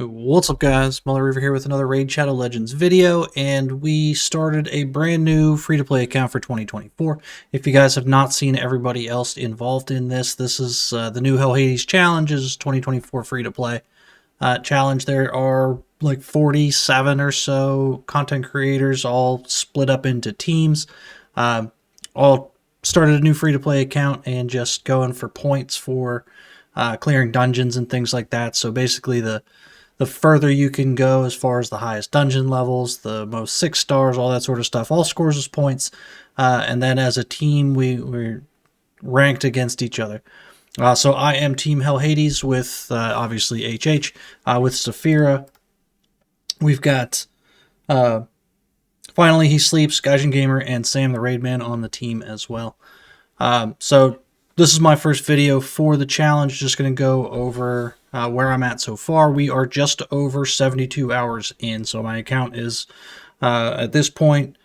What's up, guys? Muller Reaver here with another Raid Shadow Legends video, and we started a brand new free-to-play account for 2024. If you guys have not seen everybody else involved in this, this is the new HellHades Challenges 2024 free-to-play challenge. There are like 47 or so content creators, all split up into teams, all started a new free-to-play account and just going for points for clearing dungeons and things like that. So basically the further you can go as far as the highest dungeon levels, the most 6 stars, all that sort of stuff, all scores us points. And then as a team, we're ranked against each other. So I am Team HellHades with, obviously, HH. With Saphira, we've got Finally He Sleeps, Gaijin Gamer, and Sam the Raidman on the team as well. So this is my first video for the challenge. Just going to go over where I'm at so far. We are just over 72 hours in, so my account is, at this point,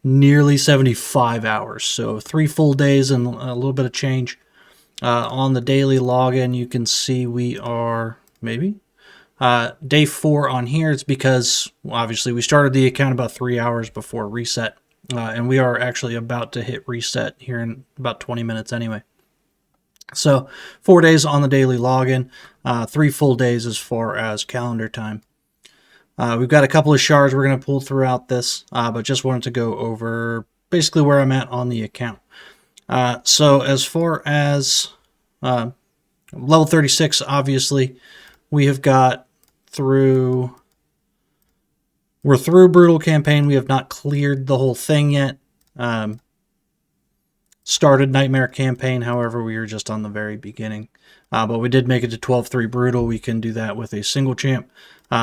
nearly 75 hours. So 3 full days and a little bit of change. On the daily login, you can see we are maybe day 4 on here. It's because, well, obviously, we started the account about 3 hours before reset. And we are actually about to hit reset here in about 20 minutes anyway. So 4 days on the daily login, 3 full days as far as calendar time. We've got a couple of shards we're going to pull throughout this, but just wanted to go over basically where I'm at on the account. So as far as level 36, obviously, we have got through... We're through Brutal Campaign. We have not cleared the whole thing yet. Started Nightmare Campaign, however, we were just on the very beginning. But we did make it to 12-3 Brutal. We can do that with a single champ.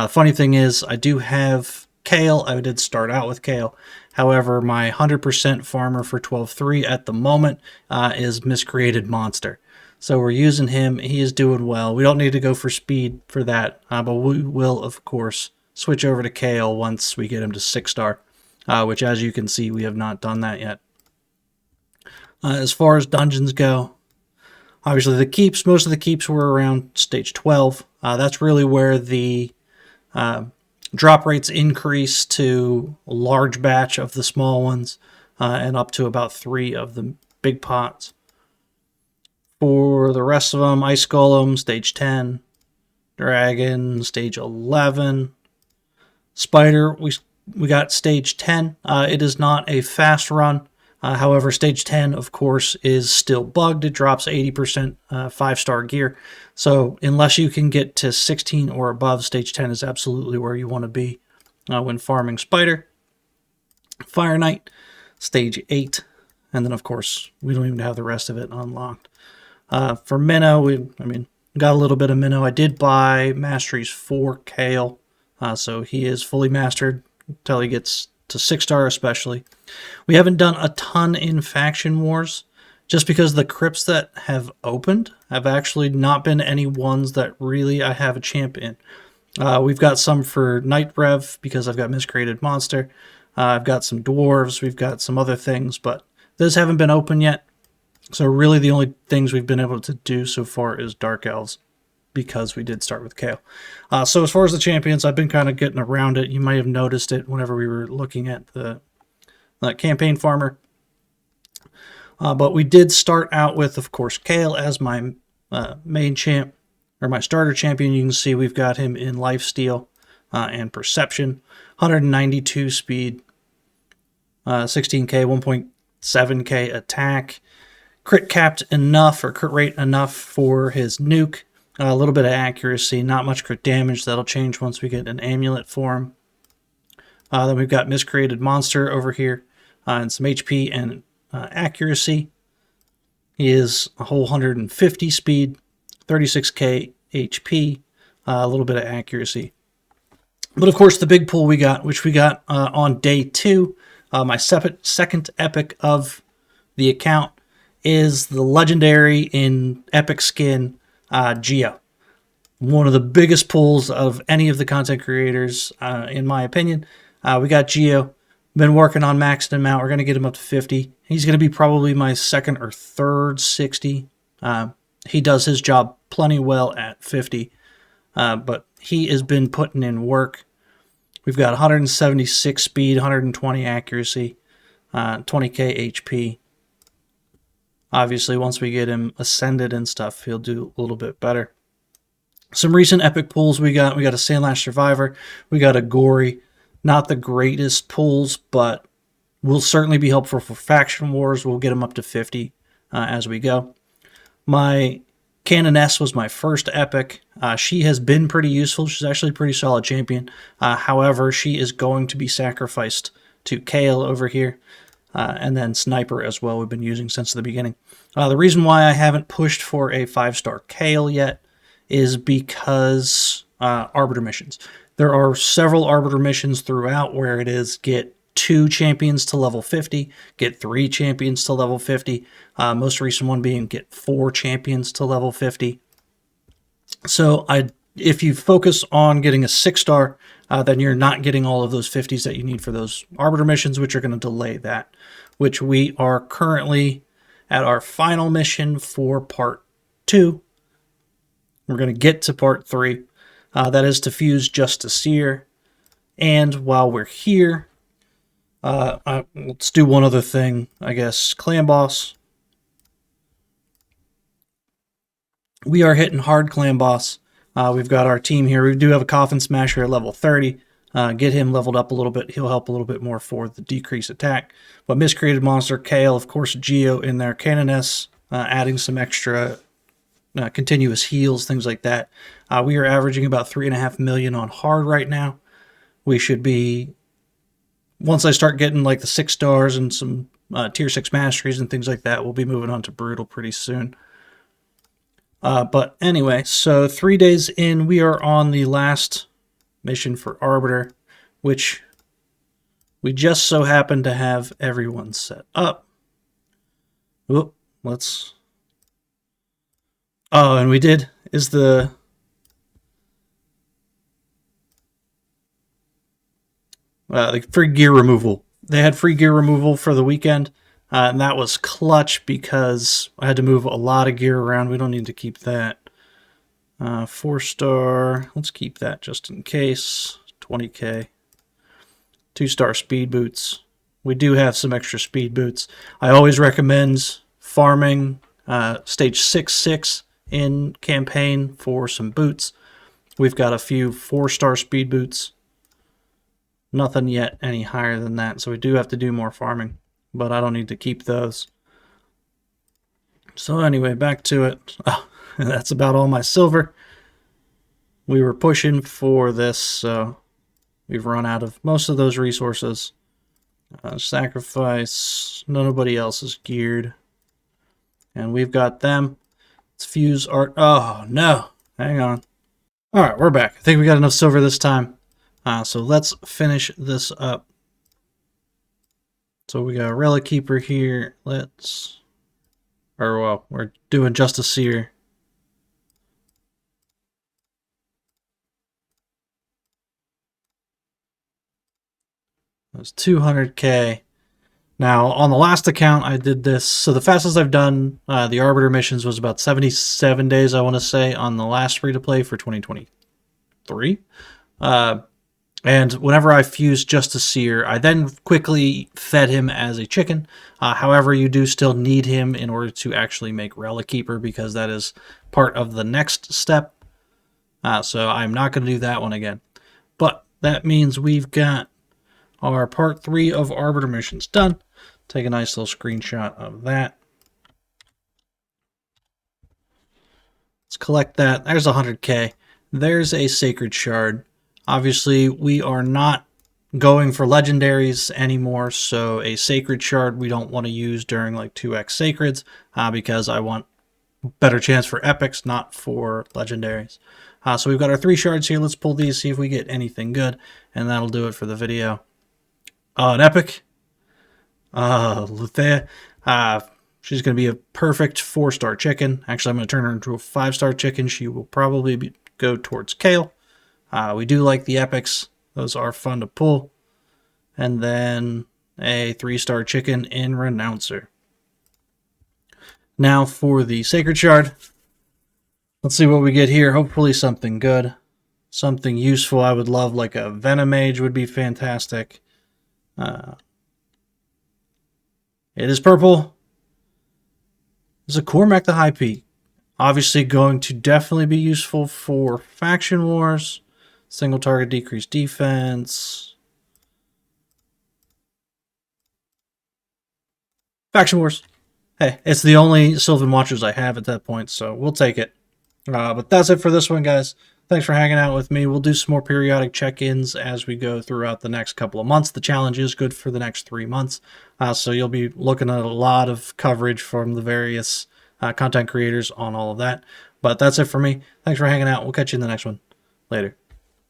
Funny thing is, I do have Kale. I did start out with Kale. However, my 100% farmer for 12-3 at the moment is Miscreated Monster. So we're using him. He is doing well. We don't need to go for speed for that. But we will, of course, switch over to Kale once we get him to 6-star. Which, as you can see, we have not done that yet. As far as dungeons go, obviously the keeps, most of the keeps were around stage 12. That's really where the drop rates increase to a large batch of the small ones and up to about 3 of the big pots. For the rest of them, Ice Golem, stage 10, Dragon, stage 11, Spider, we got stage 10. It is not a fast run. However, stage 10, of course, is still bugged. It drops 80% 5-star gear. So unless you can get to 16 or above, stage 10 is absolutely where you want to be when farming Spider. Fire Knight, stage 8. And then, of course, we don't even have the rest of it unlocked. For Minnow, got a little bit of Minnow. I did buy Masteries for Kale. So he is fully mastered until he gets to 6-star especially. We haven't done a ton in Faction Wars, just because the crypts that have opened have actually not been any ones that really I have a champ in. We've got some for Night Rev, because I've got Miscreated Monster. I've got some Dwarves, we've got some other things, but those haven't been open yet. So really the only things we've been able to do so far is Dark Elves, because we did start with Kale. So as far as the champions, I've been kind of getting around it. You might have noticed it whenever we were looking at the campaign farmer. But we did start out with, of course, Kale as my main champ, or my starter champion. You can see we've got him in Lifesteal and Perception, 192 speed, 16k, 1.7k attack, crit capped enough, or crit rate enough for his nuke. A little bit of accuracy, not much crit damage. That'll change once we get an amulet for him. Then we've got Miscreated Monster over here, and some HP and accuracy. He is a whole 150 speed, 36k HP, a little bit of accuracy. But of course, the big pull we got, which we got on day 2, my second epic of the account, is the legendary in epic skin, Geo. One of the biggest pulls of any of the content creators, in my opinion. We got Geo. Been working on maxing him out. We're going to get him up to 50. He's going to be probably my second or third 60. He does his job plenty well at 50. But he has been putting in work. We've got 176 speed, 120 accuracy, 20k HP. Obviously, once we get him ascended and stuff, he'll do a little bit better. Some recent epic pulls we got a Sandlash Survivor, we got a Gory. Not the greatest pulls, but will certainly be helpful for faction wars. We'll get them up to 50 as we go. My Canoness was my first epic. She has been pretty useful. She's actually a pretty solid champion. However, she is going to be sacrificed to Kale over here. And then Sniper as well we've been using since the beginning. The reason why I haven't pushed for a 5-star Kale yet is because Arbiter missions. There are several Arbiter missions throughout where it is get 2 champions to level 50, get 3 champions to level 50, most recent one being get 4 champions to level 50. So if you focus on getting a 6-star, then you're not getting all of those 50s that you need for those Arbiter missions, which are going to delay that, which we are currently at our final mission for Part 2. We're going to get to Part 3. That is to fuse Justiciar. And while we're here, let's do one other thing, I guess. Clan Boss. We are hitting hard Clan Boss. We've got our team here. We do have a Coffin Smasher at level 30. Get him leveled up a little bit. He'll help a little bit more for the decreased attack. But Miscreated Monster, Kale, of course, Geo in there. Canoness, adding some extra continuous heals, things like that. We are averaging about 3.5 million on hard right now. We should be, once I start getting like the 6 stars and some tier 6 masteries and things like that, we'll be moving on to brutal pretty soon. But anyway, so 3 days in, we are on the last mission for Arbiter, which we just so happen to have everyone set up. Whoop, let's... Oh, and we did, is the free gear removal. They had free gear removal for the weekend, and that was clutch because I had to move a lot of gear around. We don't need to keep that. 4-star, let's keep that just in case. 20k. 2-star speed boots. We do have some extra speed boots. I always recommend farming stage 6 in campaign for some boots. We've got a few 4-star speed boots. Nothing yet any higher than that, so we do have to do more farming, but I don't need to keep those. So anyway, back to it. Oh, that's about all my silver. We were pushing for this, so we've run out of most of those resources. Sacrifice, nobody else is geared. And we've got them. Let's fuse art. Oh, no. Hang on. All right, we're back. I think we got enough silver this time. So let's finish this up. So we got a Relic Keeper here. We're doing Justiciar. That's 200k. Now, on the last account, I did this. So the fastest I've done the Arbiter missions was about 77 days, I want to say, on the last free-to-play for 2023. And whenever I fused Justiciar, I then quickly fed him as a chicken. However, you do still need him in order to actually make Relic Keeper, because that is part of the next step. So I'm not going to do that one again. But that means we've got our part 3 of Arbiter missions done. Take a nice little screenshot of that. Let's collect that. There's 100k. There's a Sacred Shard. Obviously, we are not going for legendaries anymore, so a Sacred Shard we don't want to use during like 2x Sacreds, because I want better chance for epics, not for legendaries. So we've got our 3 shards here. Let's pull these, see if we get anything good, and that'll do it for the video. An epic. Luthea. She's going to be a perfect 4-star chicken. Actually, I'm going to turn her into a 5-star chicken. She will probably go towards Kale. We do like the epics. Those are fun to pull. And then a 3-star chicken in Renouncer. Now for the Sacred Shard. Let's see what we get here. Hopefully something good. Something useful I would love, like a Venom Mage would be fantastic. It is purple. It's a Cormac the High Peak. Obviously going to definitely be useful for Faction Wars. Single target decreased defense. Faction Wars. Hey, it's the only Sylvan Watchers I have at that point, so we'll take it. But that's it for this one, guys. Thanks for hanging out with me. We'll do some more periodic check-ins as we go throughout the next couple of months. The challenge is good for the next 3 months, so you'll be looking at a lot of coverage from the various content creators on all of that. But that's it for me. Thanks for hanging out. We'll catch you in the next one. Later.